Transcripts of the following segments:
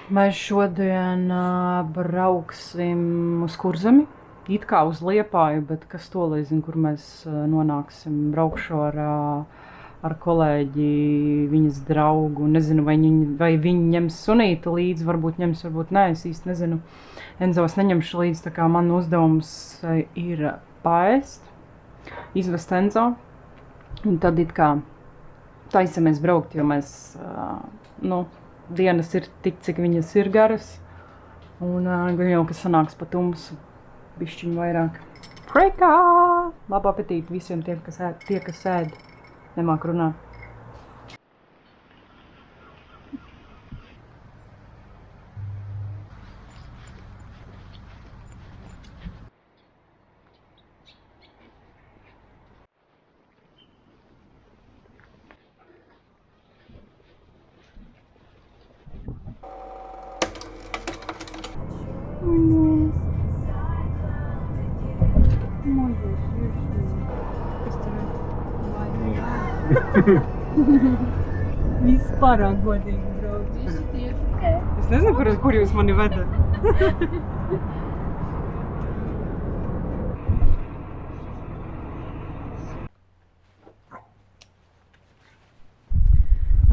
Mēs šodien brauksim uz Kurzemi, it kā uz Liepāju, bet kas to lai zina, kur mēs nonāksim. Braukšu ar kolēģi, viņas draugu. Nezinu, vai viņi ņems sunīti līdzi, varbūt ņems, varbūt nē, es īsti nezinu. Enzo es neņemšu līdzi, tā kā man uzdevums ir paēst, izvest Enzo. Un tad it kā taisamies braukt, jo mēs, dienas ir tik, cik viņas ir garas. Un jau, kas sanāks pa tumsu, bišķiņu vairāk. Prekā! Labu apetīti visiem tiem, kas ēd. Nemāk runāt. Viss pārāk godīgi brauc. Visi tieši te. Es nezinu, kur jūs mani vedat.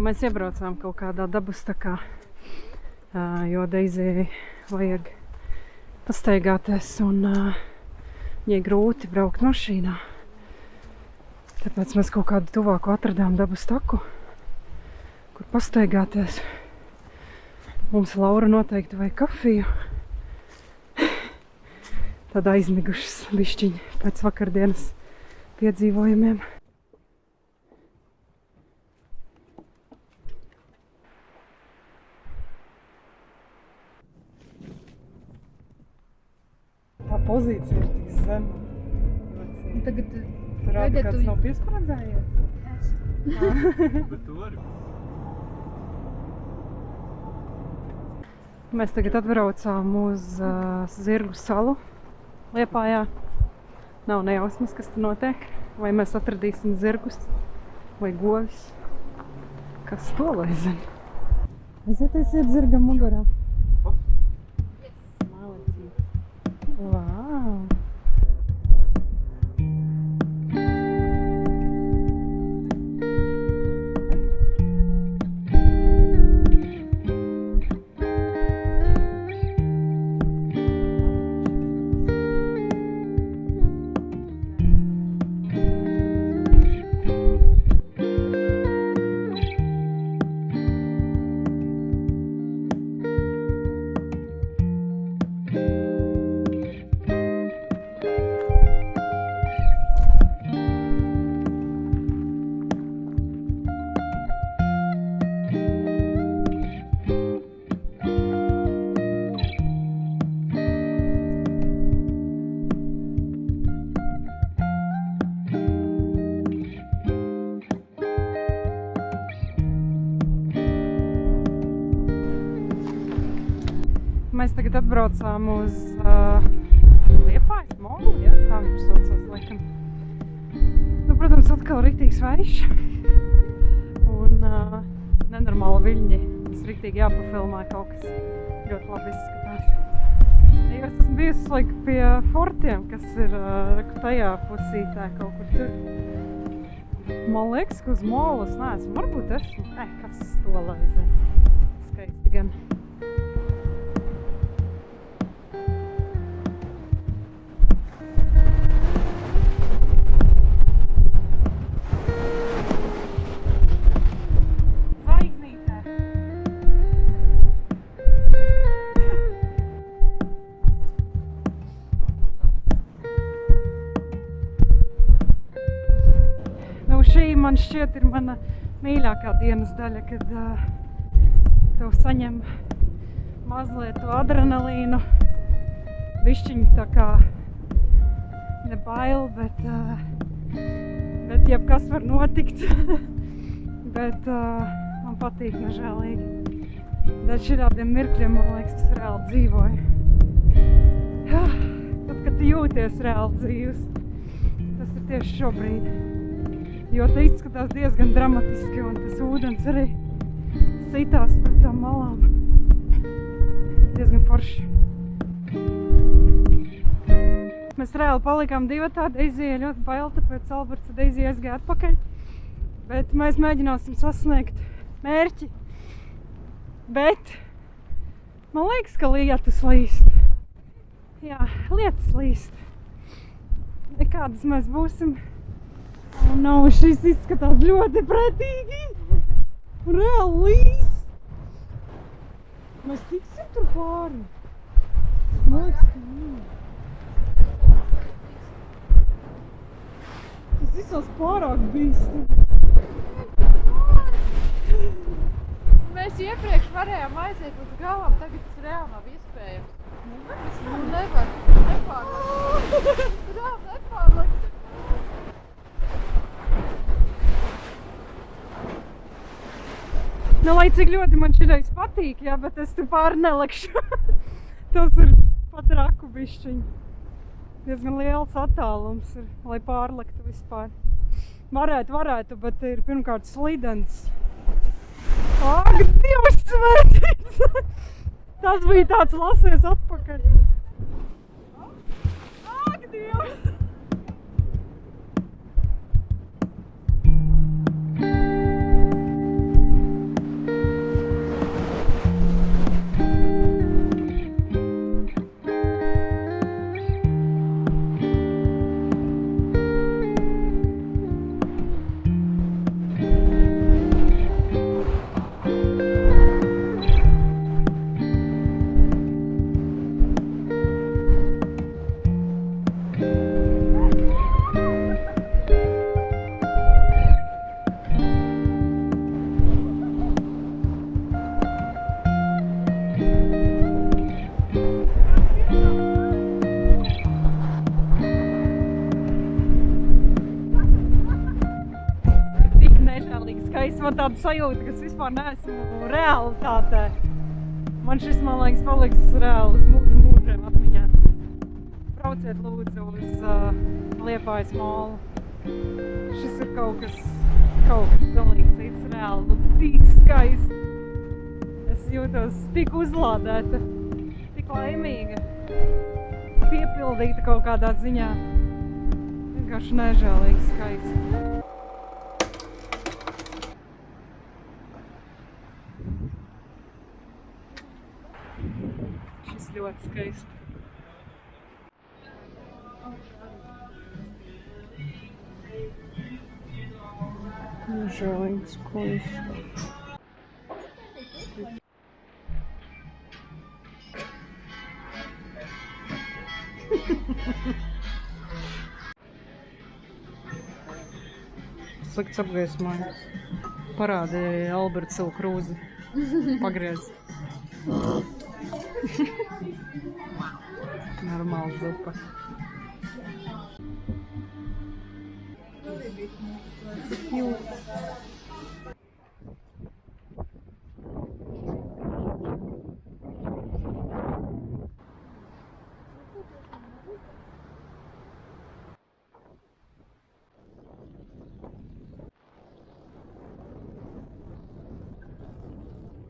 Mēs iebraucām kaut kādā dabas takā, jo Deizijai vajag pastaigāties un viņai grūti braukt mašīnā. Tāpēc mēs kaut kādu tuvāku atradām dabas taku, kur pastaigāties. Mums Laura noteikti vajag kafiju. Tad aizmigušas bišķiņi pēc vakardienas piedzīvojumiem. Tā pozīcija ir tik zema. Tagad Rāda, kāds nav piesprādzējies? Bet tu vari. Mēs tagad atbraucām uz Zirgu salu Liepājā. Nav nejausmas, kas tur notiek. Vai mēs atradīsim zirgus vai govis. Kas to lai zina? Aizieties iet zirgam mugurā. Vau! Mēs tagad atbraucām uz Liepājas molu, ja? Tā viņš saucās, laikam. Protams, atkal riktīgs vējš. Un nenormāli viļņi. Tas riktīgi jāpafilmē kaut kas ļoti labi izskatās. Jo es esmu bijusi pie fortiem, kas ir tajā pusītē kaut kur tur. Man liekas, ka uz molu es neesmu. Varbūt esmu. Kas to lai zina. Skaisti gan. Man šķiet ir mana mīļākā dienas daļa, kad tu saņem mazliet to adrenalīnu, bišķiņu tā kā ne bail, bet jebkas var notikt, bet man patīk nežēlīgi. Dēļ šitādiem mirkļiem, man liekas, es reāli dzīvoju. Tad, kad tu jūties reāli dzīvs, tas ir tieši šobrīd. Jo te izskatās diezgan dramatiski un tas ūdens arī sitās par tām malām. forši. Mēs reāli palikām divatā, Deizija ļoti bail, tāpēc Alberts un Deizija aizgāja atpakaļ. Bet mēs mēģināsim sasniegt mērķi. Bet man liekas, ka lietus līst. Jā, lietus līst. Nekādas mēs būsim. Un nav, šis izskatās ļoti pretīgi. Reāli līst. Mēs tiksim tur pāri. Man liekas, ka nē. Tas izsās pārāk bīstami. Mēs iepriekš varējām aiziet līdz galam, tagad tas reāli nav iespējams. Nu nevar, nepārlaikt. Reāli nepārlaikt. Nu, lai cik ļoti man šitais patīk, jā, bet es tur pāri nelekšu. Tas ir pat raku bišķiņ. Diezgan liels attālums ir, lai pārlektu vispār. Varētu, bet ir pirmkārt slidens. Ak, Dievs svētīts! Tas bija tāds lasies atpakaļ. Ak, Dievs! Man tāda sajūta, ka es vispār neesmu realitātē. Man šis, man liekas, paliks reāli uz mūžiem atmiņā. Brauciet lūdzu uz Liepājas molu. Šis ir kaut kas galīgi cits reāli. Nu, tik skaisti. Es jūtos tik uzlādēta, tik laimīga, piepildīta kaut kādā ziņā. Vienkārši nežēlīgi skaisti. Šis ļoti skaisti. Žēlīgs kuļš. Slikts apgaismojums. Parādīja Alberts savu krūzi. Pagriez. Normāla zupa. Jūtas.